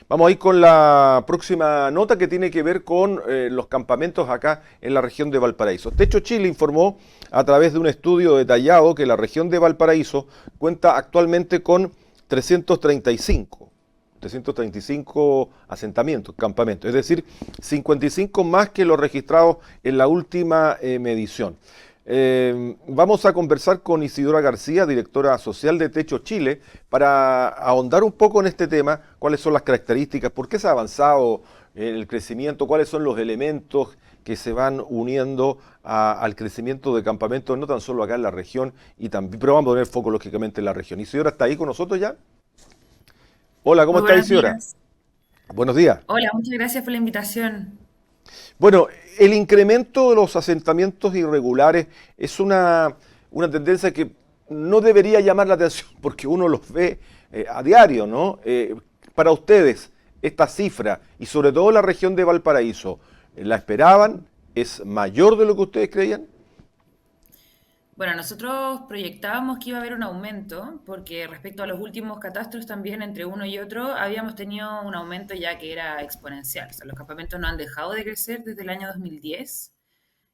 Vamos a ir con la próxima nota que tiene que ver con los campamentos acá en la región de Valparaíso. Techo Chile informó a través de un estudio detallado que la región de Valparaíso cuenta actualmente con 335. 335 asentamientos, campamentos, es decir, 55 más que los registrados en la última medición. Vamos a conversar con Isidora García, directora social de Techo Chile, para ahondar un poco en este tema, cuáles son las características, por qué se ha avanzado en el crecimiento, cuáles son los elementos que se van uniendo al crecimiento de campamentos, no tan solo acá en la región, y también, pero vamos a poner foco lógicamente en la región. Isidora, ¿está ahí con nosotros ya? Hola, ¿cómo Muy está buenos Isidora? días. Buenos días. Hola, muchas gracias por la invitación. Bueno, el incremento de los asentamientos irregulares es una tendencia que no debería llamar la atención porque uno los ve a diario, ¿no? Para ustedes, esta cifra y sobre todo la región de Valparaíso, ¿la esperaban? ¿Es mayor de lo que ustedes creían? Bueno, nosotros proyectábamos que iba a haber un aumento, porque respecto a los últimos catastros también entre uno y otro habíamos tenido un aumento ya que era exponencial. O sea, los campamentos no han dejado de crecer desde el año 2010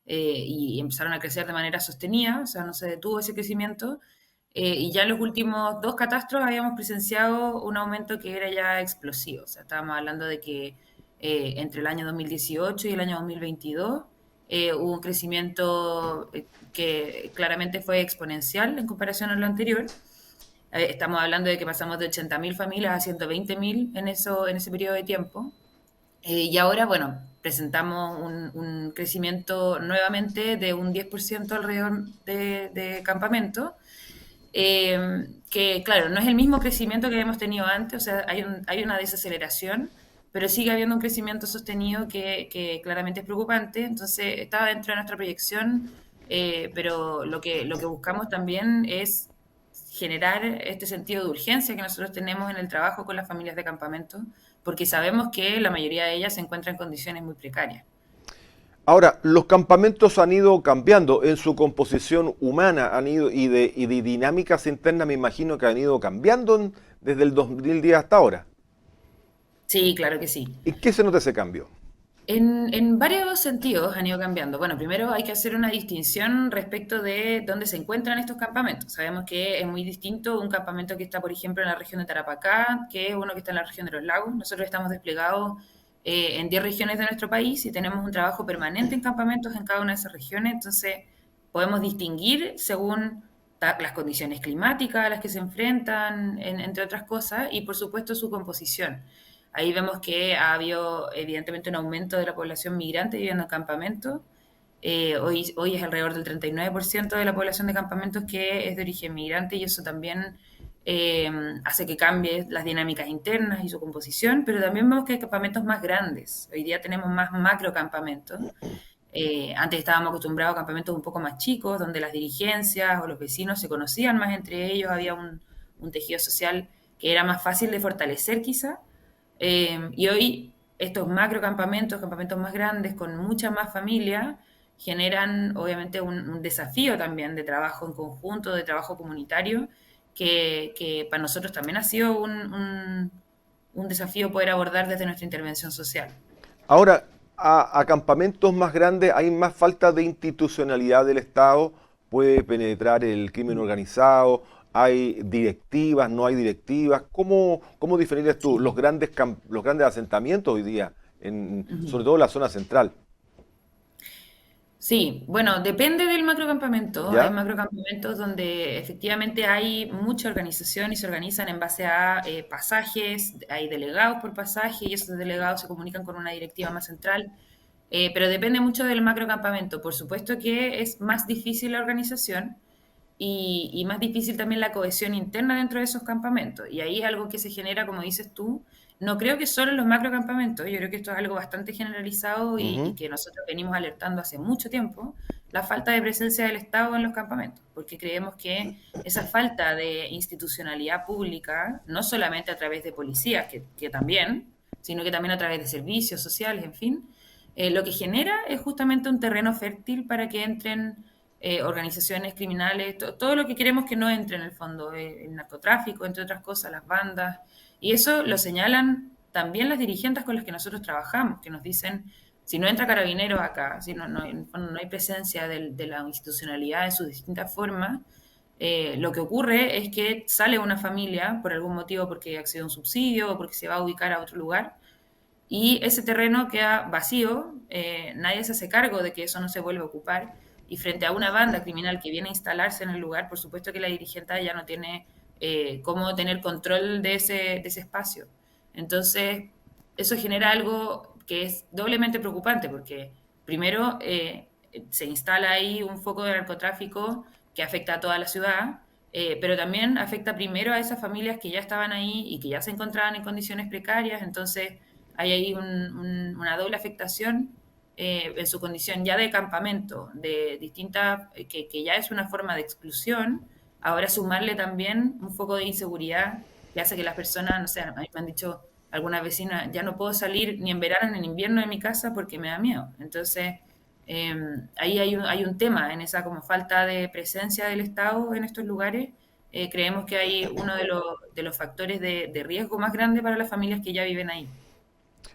y empezaron a crecer de manera sostenida, o sea, no se detuvo ese crecimiento. Y ya en los últimos dos catastros habíamos presenciado un aumento que era ya explosivo. O sea, estábamos hablando de que entre el año 2018 y el año 2022 hubo un crecimiento que claramente fue exponencial en comparación a lo anterior. Estamos hablando de que pasamos de 80.000 familias a 120.000 en ese periodo de tiempo. Y ahora, bueno, presentamos un crecimiento nuevamente de un 10% alrededor de campamento, que claro, no es el mismo crecimiento que habíamos tenido antes, o sea, hay una desaceleración, pero sigue habiendo un crecimiento sostenido que claramente es preocupante, entonces estaba dentro de nuestra proyección, pero lo que buscamos también es generar este sentido de urgencia que nosotros tenemos en el trabajo con las familias de campamento, porque sabemos que la mayoría de ellas se encuentran en condiciones muy precarias. Ahora, los campamentos han ido cambiando en su composición humana, y de dinámicas internas me imagino que han ido cambiando desde el 2010 hasta ahora. Sí, claro que sí. ¿Y qué se nota ese cambio? En varios sentidos han ido cambiando. Bueno, primero hay que hacer una distinción respecto de dónde se encuentran estos campamentos. Sabemos que es muy distinto un campamento que está, por ejemplo, en la región de Tarapacá, que uno que está en la región de los lagos. Nosotros estamos desplegados en 10 regiones de nuestro país y tenemos un trabajo permanente en campamentos en cada una de esas regiones. Entonces, podemos distinguir según las condiciones climáticas a las que se enfrentan, entre otras cosas, y por supuesto su composición. Ahí vemos que ha habido evidentemente un aumento de la población migrante viviendo en campamentos. Hoy es alrededor del 39% de la población de campamentos que es de origen migrante y eso también eh, hace que cambie las dinámicas internas y su composición, pero también vemos que hay campamentos más grandes. Hoy día tenemos más macrocampamentos. Antes estábamos acostumbrados a campamentos un poco más chicos, donde las dirigencias o los vecinos se conocían más entre ellos, había un tejido social que era más fácil de fortalecer quizá. Y hoy estos macrocampamentos, campamentos más grandes, con mucha más familia, generan obviamente un desafío también de trabajo en conjunto, de trabajo comunitario, que para nosotros también ha sido un desafío poder abordar desde nuestra intervención social. Ahora, a campamentos más grandes hay más falta de institucionalidad del Estado, puede penetrar el crimen organizado, hay directivas, no hay directivas. ¿Cómo definirías tú Sí. los grandes asentamientos hoy día, Ujú. sobre todo en la zona central? Sí, bueno, depende del macrocampamento. Hay ¿Ya? macrocampamentos donde efectivamente hay mucha organización y se organizan en base a pasajes, hay delegados por pasaje y esos delegados se comunican con una directiva más central, pero depende mucho del macrocampamento. Por supuesto que es más difícil la organización y más difícil también la cohesión interna dentro de esos campamentos. Y ahí algo que se genera, como dices tú, no creo que solo en los macrocampamentos, yo creo que esto es algo bastante generalizado y Ujú. que nosotros venimos alertando hace mucho tiempo, la falta de presencia del Estado en los campamentos, porque creemos que esa falta de institucionalidad pública, no solamente a través de policías, que también, sino que también a través de servicios sociales, en fin, lo que genera es justamente un terreno fértil para que entren organizaciones criminales, todo lo que queremos que no entre en el fondo, el narcotráfico, entre otras cosas, las bandas, y eso lo señalan también las dirigentes con las que nosotros trabajamos, que nos dicen, si no entra Carabineros acá, si no hay presencia de la institucionalidad en sus distintas formas, lo que ocurre es que sale una familia por algún motivo, porque accede a un subsidio o porque se va a ubicar a otro lugar, y ese terreno queda vacío, nadie se hace cargo de que eso no se vuelva a ocupar, y frente a una banda criminal que viene a instalarse en el lugar, por supuesto que la dirigente ya no tiene cómo tener control de ese espacio. Entonces, eso genera algo que es doblemente preocupante, porque primero se instala ahí un foco de narcotráfico que afecta a toda la ciudad, pero también afecta primero a esas familias que ya estaban ahí y que ya se encontraban en condiciones precarias. Entonces hay ahí una doble afectación en su condición ya de campamento, de distinta, que ya es una forma de exclusión. Ahora sumarle también un foco de inseguridad que hace que las personas, no sé, a mí me han dicho algunas vecinas, ya no puedo salir ni en verano ni en invierno de mi casa porque me da miedo. Entonces, ahí hay un tema en esa como falta de presencia del Estado en estos lugares. Creemos que hay uno de los factores de riesgo más grande para las familias que ya viven ahí.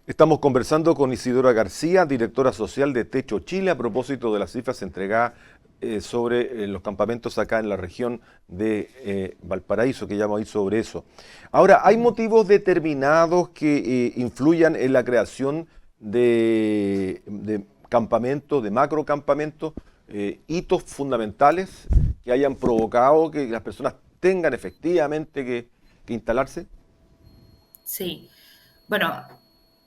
Estamos conversando con Isidora García, directora social de Techo Chile, a propósito de las cifras entregadas sobre los campamentos acá en la región de Valparaíso, que llamo ahí sobre eso. Ahora, ¿hay motivos determinados que influyan en la creación de campamentos, de macrocampamentos, hitos fundamentales que hayan provocado que las personas tengan efectivamente que instalarse? Sí. Bueno,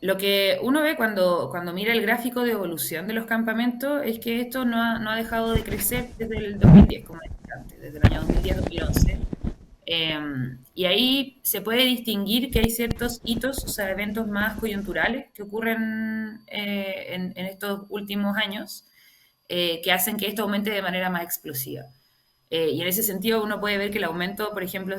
lo que uno ve cuando mira el gráfico de evolución de los campamentos es que esto no ha dejado de crecer desde el 2010, como decía antes, desde el año 2010-2011. Y ahí se puede distinguir que hay ciertos hitos, o sea, eventos más coyunturales que ocurren en estos últimos años, que hacen que esto aumente de manera más explosiva. Y en ese sentido uno puede ver que el aumento, por ejemplo,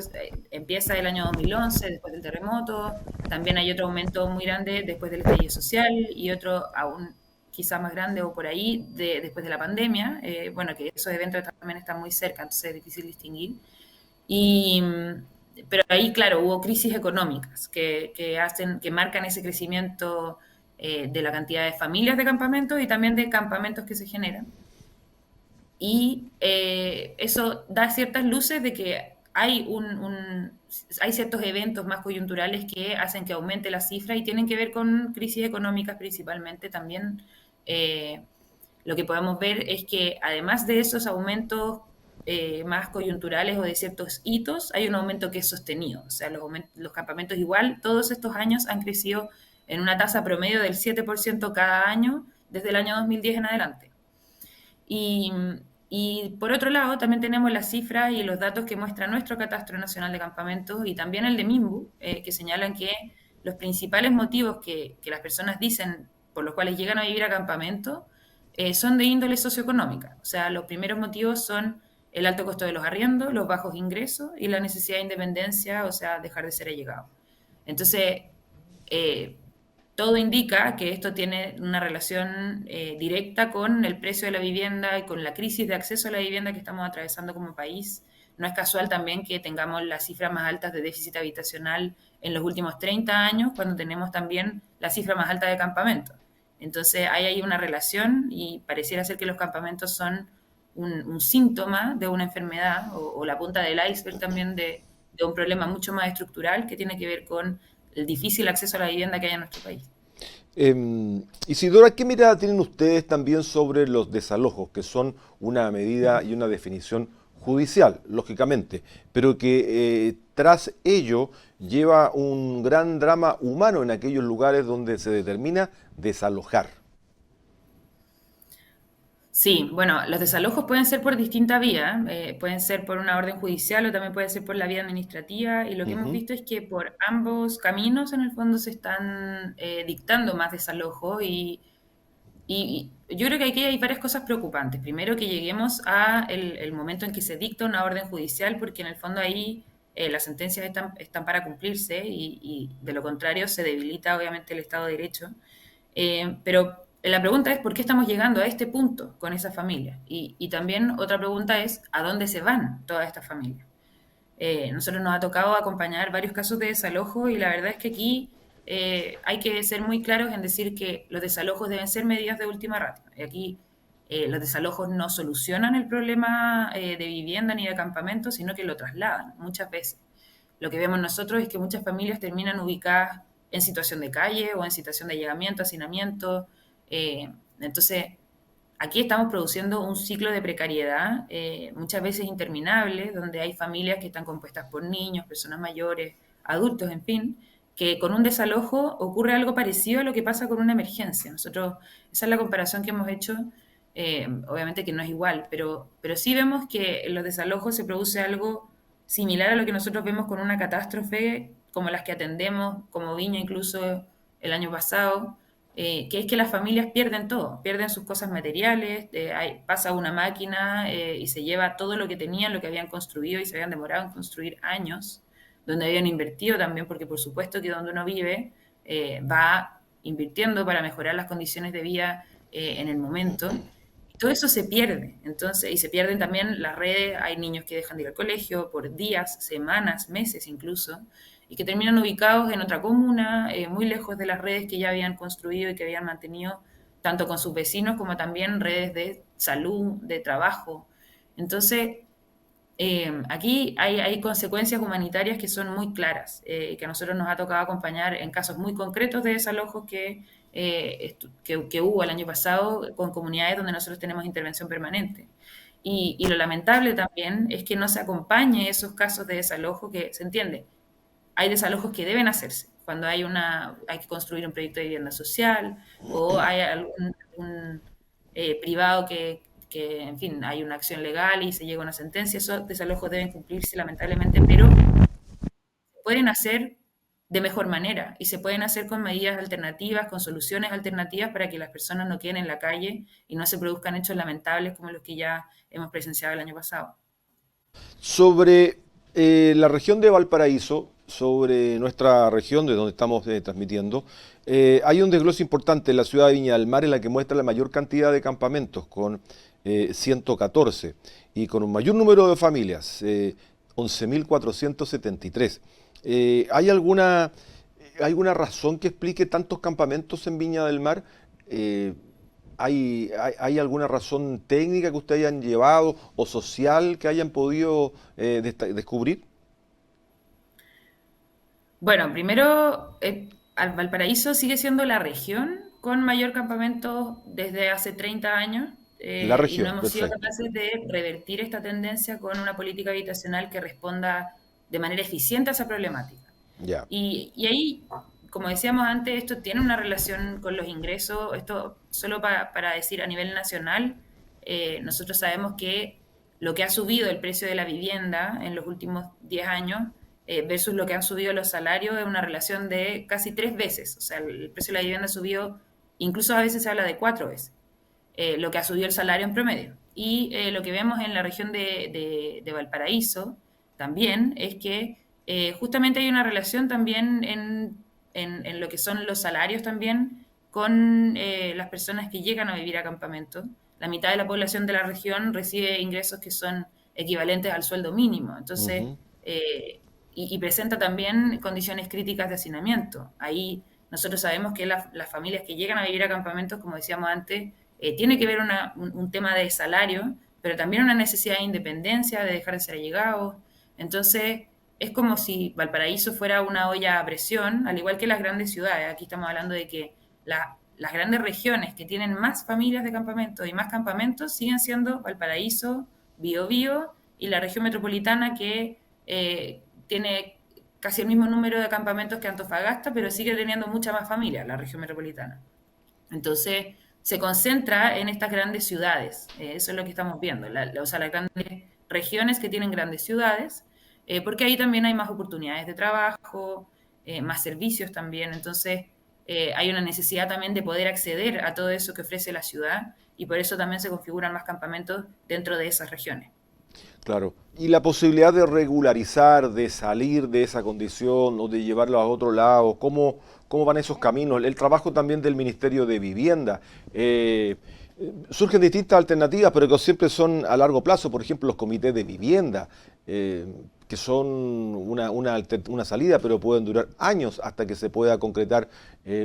empieza el año 2011, después del terremoto, también hay otro aumento muy grande después del estallido social y otro aún quizá más grande o por ahí después de la pandemia. Bueno, que esos eventos también están muy cerca, entonces es difícil distinguir. Y, pero ahí, claro, hubo crisis económicas que marcan ese crecimiento de la cantidad de familias de campamentos y también de campamentos que se generan. Y eso da ciertas luces de que hay ciertos eventos más coyunturales que hacen que aumente la cifra y tienen que ver con crisis económicas principalmente. También lo que podemos ver es que además de esos aumentos más coyunturales o de ciertos hitos, hay un aumento que es sostenido. O sea, los campamentos igual todos estos años han crecido en una tasa promedio del 7% cada año desde el año 2010 en adelante. Y, y por otro lado, también tenemos las cifras y los datos que muestra nuestro Catastro Nacional de Campamentos y también el de MIMBU, que señalan que los principales motivos que las personas dicen por los cuales llegan a vivir a campamento son de índole socioeconómica. O sea, los primeros motivos son el alto costo de los arriendos, los bajos ingresos y la necesidad de independencia, o sea, dejar de ser allegado. Entonces, eh, todo indica que esto tiene una relación directa con el precio de la vivienda y con la crisis de acceso a la vivienda que estamos atravesando como país. No es casual también que tengamos las cifras más altas de déficit habitacional en los últimos 30 años, cuando tenemos también la cifra más alta de campamentos. Entonces hay ahí una relación y pareciera ser que los campamentos son un síntoma de una enfermedad o la punta del iceberg también de un problema mucho más estructural que tiene que ver con el difícil acceso a la vivienda que hay en nuestro país. Isidora, ¿qué mirada tienen ustedes también sobre los desalojos, que son una medida y una definición judicial, lógicamente, pero que tras ello lleva un gran drama humano en aquellos lugares donde se determina desalojar? Sí, bueno, los desalojos pueden ser por distintas vías, pueden ser por una orden judicial o también puede ser por la vía administrativa y lo que hemos Ujú. visto es que por ambos caminos en el fondo se están dictando más desalojos y yo creo que aquí hay varias cosas preocupantes. Primero, que lleguemos a el momento en que se dicta una orden judicial, porque en el fondo ahí las sentencias están para cumplirse y de lo contrario se debilita obviamente el Estado de Derecho. Pero la pregunta es, ¿por qué estamos llegando a este punto con esa familia? Y también otra pregunta es, ¿a dónde se van todas estas familias? Nosotros nos ha tocado acompañar varios casos de desalojo y la verdad es que aquí hay que ser muy claros en decir que los desalojos deben ser medidas de última ratio. Y aquí los desalojos no solucionan el problema de vivienda ni de campamento, sino que lo trasladan muchas veces. Lo que vemos nosotros es que muchas familias terminan ubicadas en situación de calle o en situación de allegamiento, hacinamiento. Entonces, aquí estamos produciendo un ciclo de precariedad, muchas veces interminable, donde hay familias que están compuestas por niños, personas mayores, adultos, en fin, que con un desalojo ocurre algo parecido a lo que pasa con una emergencia. Nosotros, esa es la comparación que hemos hecho, obviamente que no es igual, pero sí vemos que en los desalojos se produce algo similar a lo que nosotros vemos con una catástrofe, como las que atendemos, como Viña incluso el año pasado, que es que las familias pierden todo, pierden sus cosas materiales, pasa una máquina y se lleva todo lo que tenían, lo que habían construido y se habían demorado en construir años, donde habían invertido también, porque por supuesto que donde uno vive va invirtiendo para mejorar las condiciones de vida en el momento. Todo eso se pierde, entonces, y se pierden también las redes, hay niños que dejan de ir al colegio por días, semanas, meses incluso, y que terminan ubicados en otra comuna, muy lejos de las redes que ya habían construido y que habían mantenido, tanto con sus vecinos como también redes de salud, de trabajo. Entonces, aquí hay consecuencias humanitarias que son muy claras, que a nosotros nos ha tocado acompañar en casos muy concretos de desalojos que hubo el año pasado con comunidades donde nosotros tenemos intervención permanente. Y lo lamentable también es que no se acompañe esos casos de desalojo, que se entiende, hay desalojos que deben hacerse, cuando hay que construir un proyecto de vivienda social o hay algún privado en fin, hay una acción legal y se llega a una sentencia, esos desalojos deben cumplirse lamentablemente, pero se pueden hacer de mejor manera y se pueden hacer con medidas alternativas, con soluciones alternativas para que las personas no queden en la calle y no se produzcan hechos lamentables como los que ya hemos presenciado el año pasado. Sobre la región de Valparaíso, sobre nuestra región de donde estamos transmitiendo, hay un desglose importante en la ciudad de Viña del Mar en la que muestra la mayor cantidad de campamentos, con 114, y con un mayor número de familias, 11.473. ¿Hay alguna razón que explique tantos campamentos en Viña del Mar? Eh, ¿hay alguna razón técnica que ustedes hayan llevado o social que hayan podido descubrir? Bueno, primero, Valparaíso sigue siendo la región con mayor campamento desde hace 30 años La y no región, hemos sido perfecto. capaces de revertir esta tendencia con una política habitacional que responda de manera eficiente a esa problemática. Ya. Y ahí, como decíamos antes, esto tiene una relación con los ingresos, esto solo para decir a nivel nacional, nosotros sabemos que lo que ha subido el precio de la vivienda en los últimos 10 años versus lo que han subido los salarios es una relación de casi 3 veces. O sea, el precio de la vivienda subió, incluso a veces se habla de 4 veces, lo que ha subido el salario en promedio. Y lo que vemos en la región de Valparaíso también es que justamente hay una relación también en lo que son los salarios también con las personas que llegan a vivir a campamento. La mitad de la población de la región recibe ingresos que son equivalentes al sueldo mínimo. Entonces, Ujú. y presenta también condiciones críticas de hacinamiento. Ahí nosotros sabemos que las familias que llegan a vivir a campamentos, como decíamos antes, tiene que ver un tema de salario, pero también una necesidad de independencia, de dejar de ser allegados. Entonces, es como si Valparaíso fuera una olla a presión, al igual que las grandes ciudades. Aquí estamos hablando de que las grandes regiones que tienen más familias de campamento y más campamentos siguen siendo Valparaíso, Biobío y la región metropolitana que tiene casi el mismo número de campamentos que Antofagasta, pero sigue teniendo mucha más familia, la región metropolitana. Entonces, se concentra en estas grandes ciudades. Eso es lo que estamos viendo. O sea, las grandes regiones que tienen grandes ciudades, porque ahí también hay más oportunidades de trabajo, más servicios también. Entonces, hay una necesidad también de poder acceder a todo eso que ofrece la ciudad y por eso también se configuran más campamentos dentro de esas regiones. Claro. Y la posibilidad de regularizar, de salir de esa condición o de llevarlo a otro lado, ¿cómo van esos caminos? El trabajo también del Ministerio de Vivienda. Surgen distintas alternativas, pero que siempre son a largo plazo, por ejemplo, los comités de vivienda. Eh, que son una salida, pero pueden durar años hasta que se pueda concretar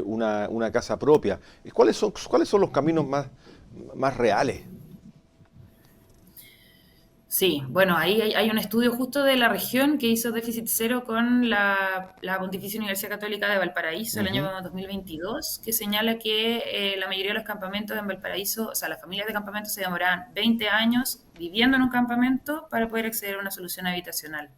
una casa propia. ¿Cuáles son los caminos más reales? Sí, bueno, ahí hay un estudio justo de la región que hizo déficit cero con la Pontificia Universidad Católica de Valparaíso el año Ujú. 2022, que señala que la mayoría de los campamentos en Valparaíso, o sea, las familias de campamentos se demoraban 20 años viviendo en un campamento para poder acceder a una solución habitacional.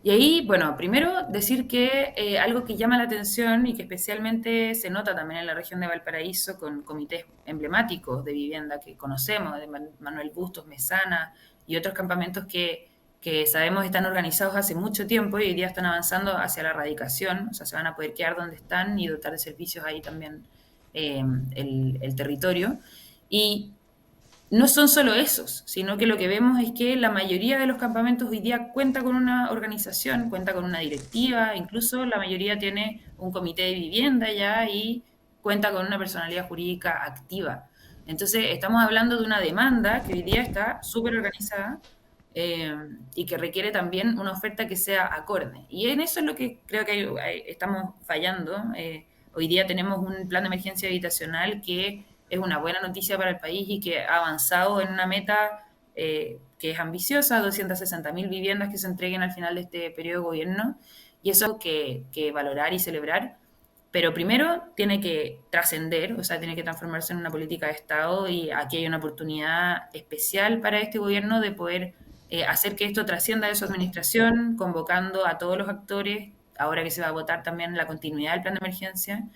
Y ahí, bueno, primero decir que algo que llama la atención y que especialmente se nota también en la región de Valparaíso con comités emblemáticos de vivienda que conocemos, de Manuel Bustos, Mesana y otros campamentos que sabemos están organizados hace mucho tiempo y hoy día están avanzando hacia la erradicación, o sea, se van a poder quedar donde están y dotar de servicios ahí también el territorio. Y no son solo esos, sino que lo que vemos es que la mayoría de los campamentos hoy día cuenta con una organización, cuenta con una directiva, incluso la mayoría tiene un comité de vivienda ya y cuenta con una personalidad jurídica activa. Entonces, estamos hablando de una demanda que hoy día está súper organizada eh, y que requiere también una oferta que sea acorde. Y en eso es lo que creo que estamos fallando. Hoy día tenemos un plan de emergencia habitacional que es una buena noticia para el país y que ha avanzado en una meta que es ambiciosa, 260.000 viviendas que se entreguen al final de este periodo de gobierno. Y eso que valorar y celebrar. Pero primero tiene que trascender, o sea, tiene que transformarse en una política de Estado y aquí hay una oportunidad especial para este gobierno de poder hacer que esto trascienda de su administración, convocando a todos los actores, ahora que se va a votar también la continuidad del plan de emergencia,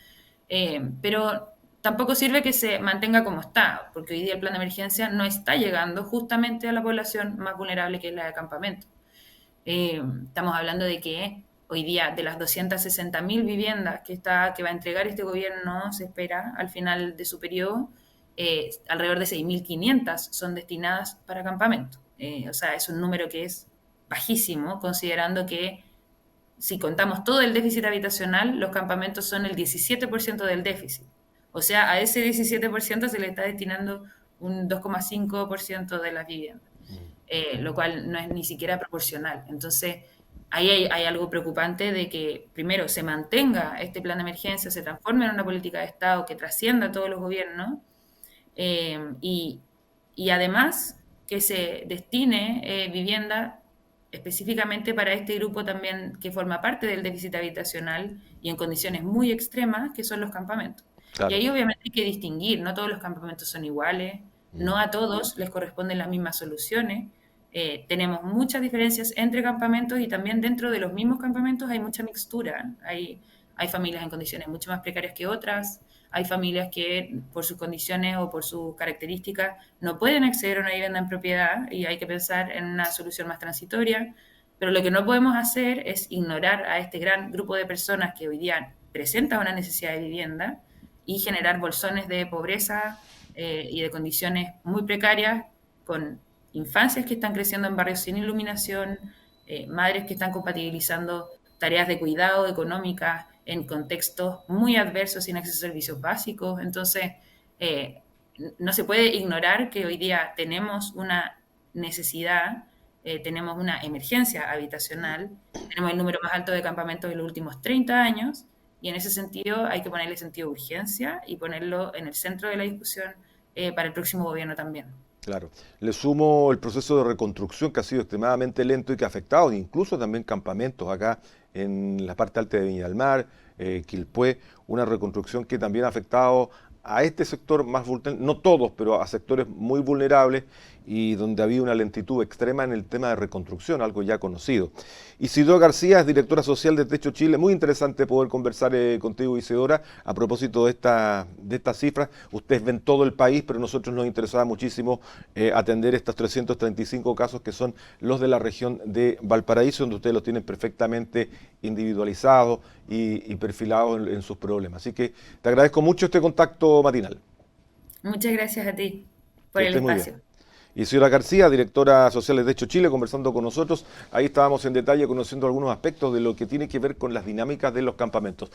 pero tampoco sirve que se mantenga como está, porque hoy día el plan de emergencia no está llegando justamente a la población más vulnerable que es la de campamento. Estamos hablando de que hoy día de las 260.000 viviendas que va a entregar este gobierno, se espera al final de su periodo, alrededor de 6.500 son destinadas para campamento. O sea, es un número que es bajísimo, considerando que si contamos todo el déficit habitacional, los campamentos son el 17% del déficit. O sea, a ese 17% se le está destinando un 2,5% de las viviendas, lo cual no es ni siquiera proporcional. Entonces, ahí hay algo preocupante de que, primero, se mantenga este plan de emergencia, se transforme en una política de Estado que trascienda a todos los gobiernos y, y además que se destine vivienda específicamente para este grupo también que forma parte del déficit habitacional y en condiciones muy extremas, que son los campamentos. Y Claro. ahí obviamente hay que distinguir, no todos los campamentos son iguales, no Mm. a todos les corresponden las mismas soluciones. Tenemos muchas diferencias entre campamentos y también dentro de los mismos campamentos hay mucha mixtura. Hay familias en condiciones mucho más precarias que otras, hay familias que por sus condiciones o por sus características no pueden acceder a una vivienda en propiedad y hay que pensar en una solución más transitoria. Pero lo que no podemos hacer es ignorar a este gran grupo de personas que hoy día presenta una necesidad de vivienda y generar bolsones de pobreza y de condiciones muy precarias con infancias que están creciendo en barrios sin iluminación, madres que están compatibilizando tareas de cuidado económicas en contextos muy adversos sin acceso a servicios básicos. Entonces, eh, no se puede ignorar que hoy día tenemos una necesidad, tenemos una emergencia habitacional, tenemos el número más alto de campamentos en los últimos 30 años y en ese sentido hay que ponerle sentido de urgencia y ponerlo en el centro de la discusión para el próximo gobierno también. Claro. Le sumo el proceso de reconstrucción que ha sido extremadamente lento y que ha afectado incluso también campamentos acá en la parte alta de Viña del Mar, Quilpué, una reconstrucción que también ha afectado a este sector más vulnerable, no todos, pero a sectores muy vulnerables y donde había una lentitud extrema en el tema de reconstrucción, algo ya conocido. Isidora García es directora social de Techo Chile. Muy interesante poder conversar contigo, Isidora, a propósito de estas cifras. Ustedes ven todo el país, pero a nosotros nos interesaba muchísimo atender estos 335 casos que son los de la región de Valparaíso, donde ustedes los tienen perfectamente individualizados y perfilados en sus problemas. Así que te agradezco mucho este contacto matinal. Muchas gracias a ti por Que el estés muy bien. espacio. Isidora García, directora social de Hecho Chile, conversando con nosotros. Ahí estábamos en detalle conociendo algunos aspectos de lo que tiene que ver con las dinámicas de los campamentos.